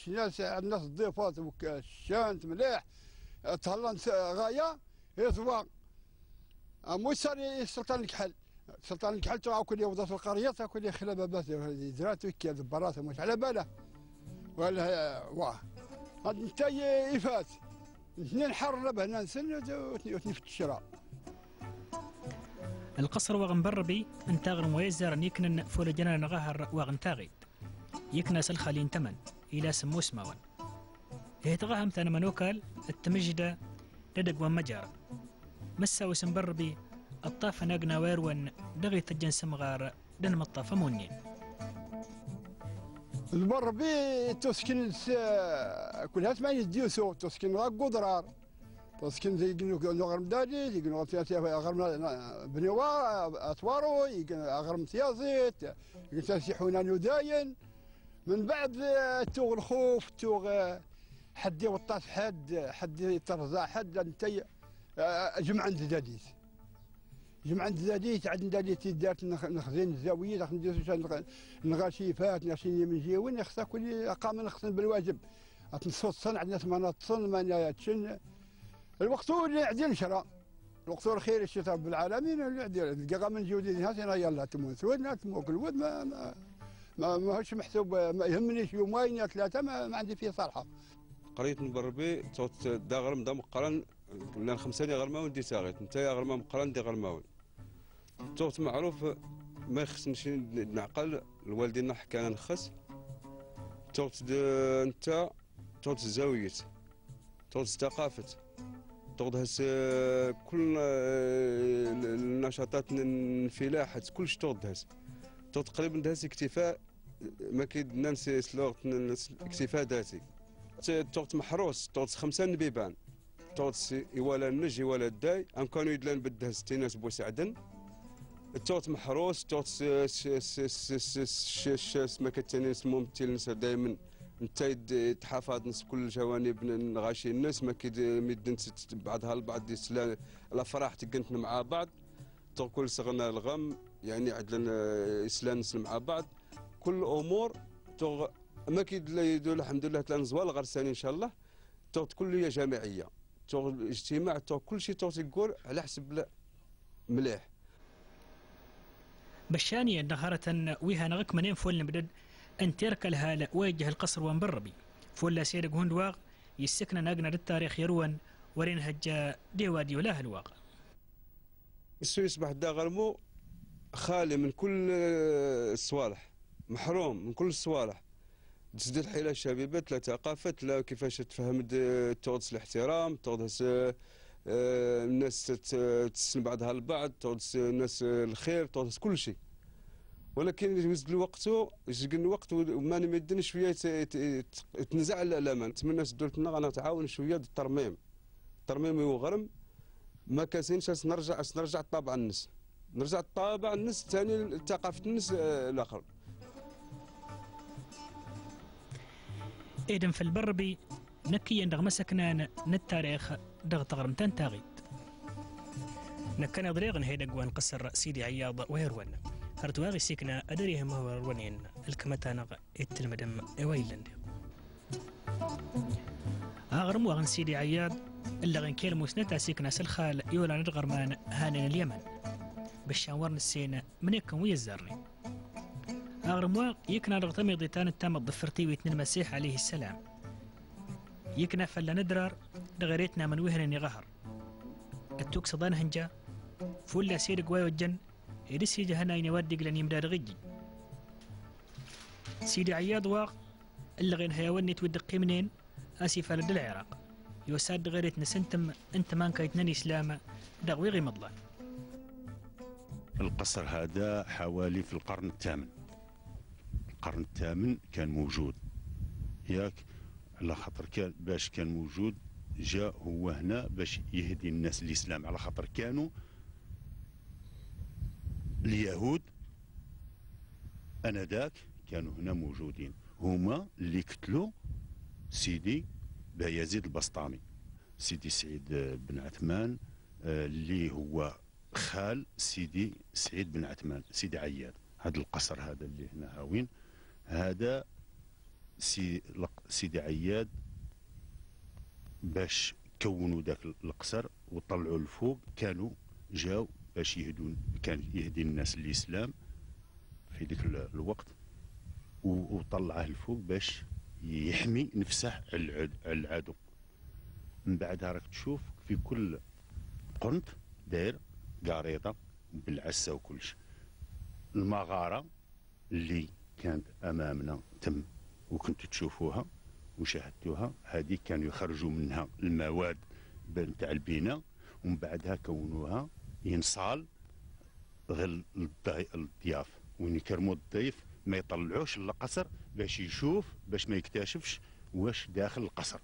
الناس الضيفات الشانت مليح تهلنت غايه يثوى موسر السلطان الكحل السلطان الكحل تو كل يوم في القريه كل خلابات زرات وكي البرات مش على باله ولا واه هاد انت يفات اثنين حر بهنا نسن وثني في الشراء. القصر وغنبربي انتاغر ويزار نيكنن فول جنان غهر وغنتاغيد يكنا سلخالين تمن الى سمو سماون يتغهم ثان منوكال التمجده لدق ومجار مسا وسنبربي الطاف ناقنا ويرون دغي تجن سمغار دن مطافه مونين البربي تسكن كلها 8 ديوسو تسكن غا قدرار تسكن زي غرم دادي يقولوا غرم بنوا اطوارو غرم تيازيت يسيحونا نداين من بعد توغ الخوف توغ حد يوطاس حد يترزع حد انت جمع عند داديت جمع عند داديت عند داديت دارت نخزين الزاويه ندير نغاشيفات نغاشي من جيوين خصها كل قام نخزن بالواجب تنصوت صن عندنا 8 طن ما تشن الوقت اللي عدين شرا الوقت الخير الشتاء بالعالمين اللي عدين القا من جودي هنا يلا تمون ثودنا تموك الود ما هوش محسوب ما يهمنيش يومين 3 ما عندي فيه صالحه. قرية بربي صوت داغرم دام قرن ولا 5 غرماون دي ساغيت انت غرماون قرن دي غرماون صوت معروف ما يخصنيش نعقل الوالدين حكانا نخس صوت انت صوت الزاوية صوت ثقافة صوت هس كل النشاطات الفلاحة كلش صوت هس صوت تقريبا دهس اكتفاء ما كيد ننسى سلوغ اكتفاء ذاتي توت محروس توت 5 نبيبان توت ولا النجي ولا الداي ام كانوا يدلان بدهس تيناس بوسعدن توت محروس توت ما كتاني اسمهم تيلنس دائما انت تحافظ نس كل جوانب نغاشي الناس ما كيد ميدن بعضها البعض الافراح تقنتنا مع بعض كل صغنا الغم يعني عدلنا اسلانس مع بعض كل امور ما كيد يدول الحمد لله تلان زوال غرساني ان شاء الله كليه جامعيه اجتماع كل شيء يقول على حسب مليح بشاني نهارة ويها نغك منين فول نبدد ان تركلها لوجه القصر وانبربي فول سيرق هندواغ يسكن ناقنا للتاريخ يروان ورين هجا ديوادي ولا الواقع السو يصبح داغرمو خالي من كل الصوالح محروم من كل الصوالح تزيد الحيلة الشبيبات لا ثقافة لا كيفاش تفهم تغدس الاحترام تغدس الناس تسلم بعضها البعض تغدس الناس الخير تغدس كل شيء ولكن يوزد الوقت يجي الوقت وما نمدن شويه تنزع الامان نتمنى دولتنا غانا تعاون شويه الترميم يغرم ما كاسينش نرجع طابع الناس نرجع طابع الناس ثاني ثقافه الناس الاخر. إذن في البربي نكي دغ مسكنا التاريخ دغ تغرم تنتاغيد نكنا ضريغن هيدق وان قصر سيدي عياض ويروان هرتواغي سيكنا أدريهم هو روانين الكمتانغ التلمدم ويلند أغرم وغن سيدي عياض إلا غن كيل موسنتا سيكنا سلخال يولا ندغرمان هانن اليمن بالشاورن السين منيكم ويزارني أغرموا يكنا رغتمي ضيتان التام الضفرتي ويتن المسيح عليه السلام يكنا فلا ندرار لغريتنا من وهن يغهر التوك صدان هنجا فولا سير قواي والجن يرسي جهنا ينودق لن يمداد غجي سيدي عياض واق اللي غين هياوني تودقي منين آسفة لد العراق يوساد غريتنا سنتم انت مانكا يتنني إسلام دغويغي مضلان. القصر هذا حوالي في القرن الثامن القرن الثامن كان موجود ياك على خاطر كان باش كان موجود جاء هو هنا باش يهدي الناس الإسلام على خاطر كانوا اليهود انذاك كانوا هنا موجودين هما اللي قتلوا سيدي بايزيد البسطامي سيدي سعيد بن عثمان اللي هو خال سيدي سعيد بن عثمان سيدي عياد. هذا القصر هذا اللي هنا هاوين هذا سيدي عياد باش كونوا ذاك القصر وطلعوا الفوق، كانوا جاو باش يهدون، كان يهدي الناس الاسلام في ذاك الوقت، وطلعه الفوق باش يحمي نفسه على العدو. من بعدها راك تشوف في كل قنت داير قريطه بالعسه وكلش. المغاره اللي كانت امامنا تم وكنتوا تشوفوها وشاهدتوها، هذه كانوا يخرجوا منها المواد نتاع البناء، ومن بعدها كونوها ينصال غير الضياف، وين يكرموا الضيف ما يطلعوش القصر باش يشوف، باش ما يكتشفش واش داخل القصر.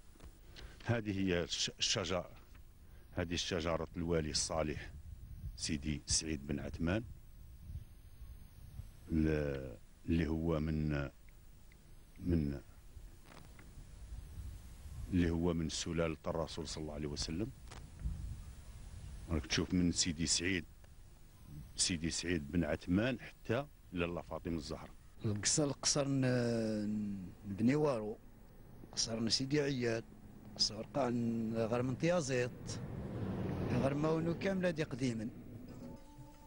هذه هي الشجرة، هذه شجرة الوالي الصالح سيدي سعيد بن عثمان، اللي هو من سلالة الرسول صلى الله عليه وسلم. راك تشوف من سيدي سعيد بن عثمان حتى لاله فاطمه الزهراء. القصر بنيوارو، قصر سيدي عياد، قصر قان غير من طيازيط، غير ماونو كامله دي قديما.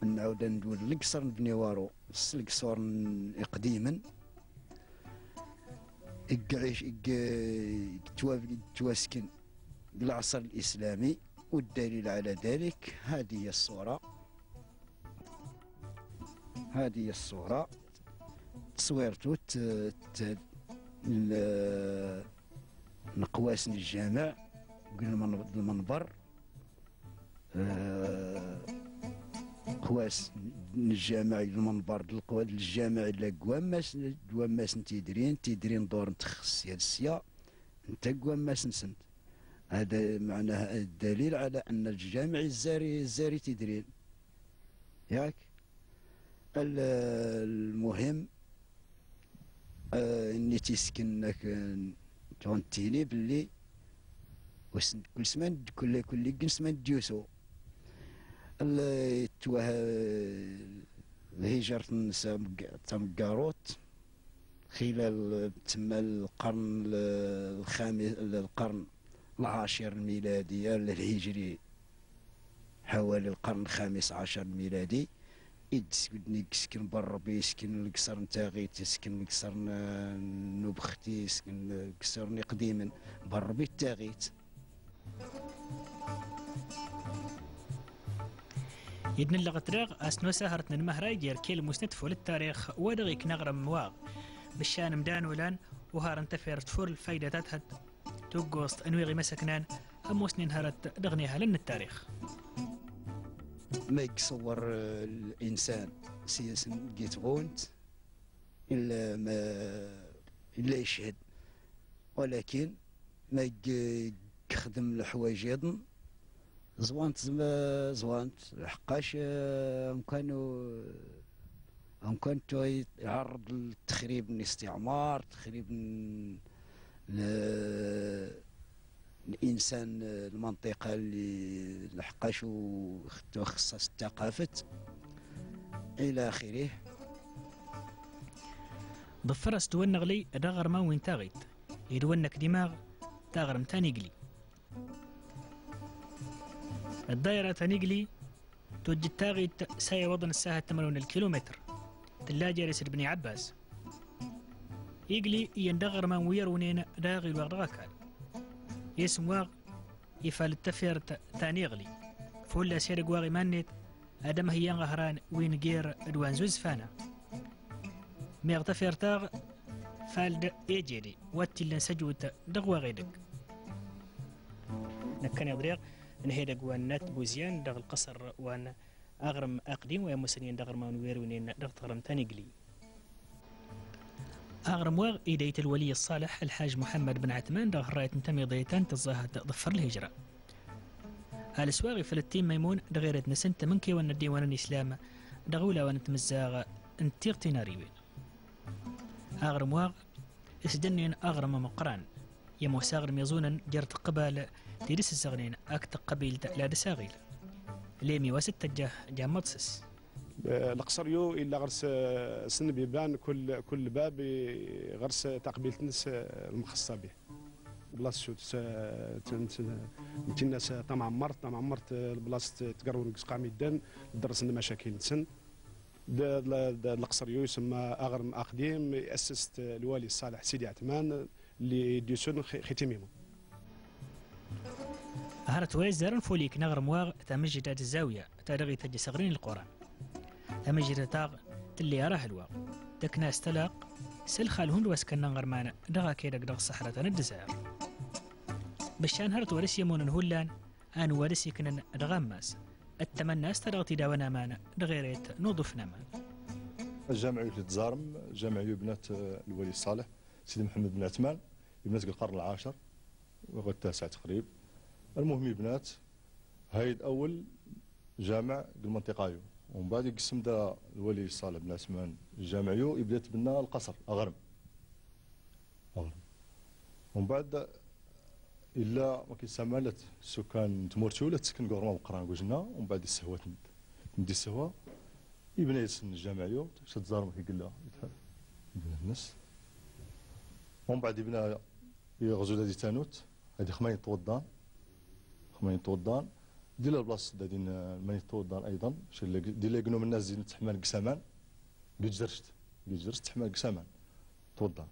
نعاود ندور القصر بنيوارو، القصر قديما يعيش تواسكن بالعصر الاسلامي، والدليل على ذلك هذه هي الصورة، هذه هي الصورة تصويرتو نقواس الجامع المنبر، قواس الجامع المنبر الجامع لا قواماس تيدرين دور نتخص يا السيا انت قواماس نسنت. هذا معناه الدليل على ان الجامع الزاري تدرين ياك. المهم اني تيسكنك تونتيني باللي كل سمان كل سمان ديوسو الهجرة النساء تم قاروت خلال تما القرن الخامس، القرن العاشر الميلادي الهجري، حوالي القرن الخامس عشر الميلادي. يسكن بالربي، يسكن القصر نتاغيت، يسكن القصر نوبختي، يسكن القصر قديما بالربي التاغيت. يدن اللغتراغ اسنو سهرتنا المهراي ديال كيل مسنتفو للتاريخ ودغيك نغرم مواغ بالشان مدان ولان وهار انتفير تفور الفايدة تاتهد توقوست انويغي مسكنان اموسنين هارت دغنيها لن التاريخ. ما يتصور الانسان سياسا جيت غونت الا يشهد، ولكن ما يخدم الحوايج يضن زوانت لحقاش امكانو يعرض للتخريب الاستعمار، تخريب الانسان المنطقه اللي لحقاش خصها ثقافه الى اخره. ضفرس دون نغلي دغر ما وين تاغيت يدونك دماغ تاغرم تانيقلي الدائرة تانيقلي توجد تاغيت ساي وضن الساعة 80 الكيلومتر تلاجة رسل بني عباس يقلي يندغر ما ويرونين داغي الوغدغاكال يسم واغ يفال التفير تانيغلي فولا سيرق واغي مانيت ادم هي غهران وين غير دوان زوز فانا ميغ تفير تاغ فالد ايجيري واتي لنسجوت دغوا غيدك نكن يضريق ان هي دغوان نات بوزيان دغ القصر وان اغرم اقديم ويا مسنين دغر ما نوير وين دغ تغرم تانيغلي أغرم واغ إيديت الولي الصالح الحاج محمد بن عثمان دغ رايت نتمي ضيتان تظاهر ظفر الهجرة هال سواغي فلتين ميمون دغيرت نسنت منكي وان الديوان الإسلام دغولا وان تمزاغ انتيغتي ناريوين أغرم واغ اسدنين أغرم مقران يمو ساغرم يظونا جرت قبال تيرس الزغنين أكت قبيل لا دساغيل ليمي وستة جاه مطسس القصريو الا غرس سن بيبان كل باب غرس تقبيل تنس المخصصه به بلاصه الناس تمعمرت البلاصه تقرون قامي الدن درسنا مشاكل نسن القصريو يسمى اغرم اقديم اسست الوالي الصالح سيدي عثمان اللي ديسون ختميمو هرت ويزارن فوليك نغرم واغ تمجد الزاويه تارغي تجي صغرين القران تمجد تاغ تلي راه الواغ دك ناس تلاق سلخال هون واسكن غرمانا دغا كيدك دغ صحراء الجزائر بشان هرت ورس يمون هولان ان ورس يكن دغماس التمنى استرغتي داونا مانا دغيريت نوظفنا مان الجامعية اللي تزارم جامعية بنات الولي الصالح سيدي محمد بن عثمان بنات القرن العاشر والتاسع تقريبا. المهم بنات هايد اول جامع المنطقه ومن بعد يقسم دا الولي الصالح بن عثمان الجامعيو يبدا تبنى القصر اغرم ومن بعد الا ما كيسمالت السكان تمورتو لا تسكن قرما القران قلنا ومن بعد السهوات ندي السهوه يبنى يسن الجامعيو تزار ما كيقول لها يبنى الناس ومن بعد يبنى يغزو هذه تانوت هذه خمين طودان ديال البلاصه دين الماني طودان ايضا ديال يقنوا من الناس زين تحمل قسامان بجرشت تحمل قسامان طودان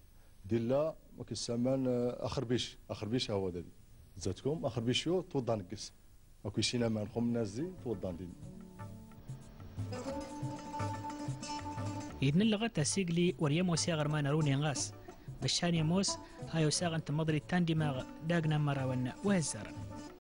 ديال لا ما كيسامان اخر بيش هو دادي زاتكم اخر بيشو طودان قس اكو شينا مان خم الناس زي طودان ديال إذن اللغة تسيقلي وريمو سيغر ما نروني نغاس بالشان يموس هايو ساغ انت مضري تان دماغ داقنا مراونا وهزارا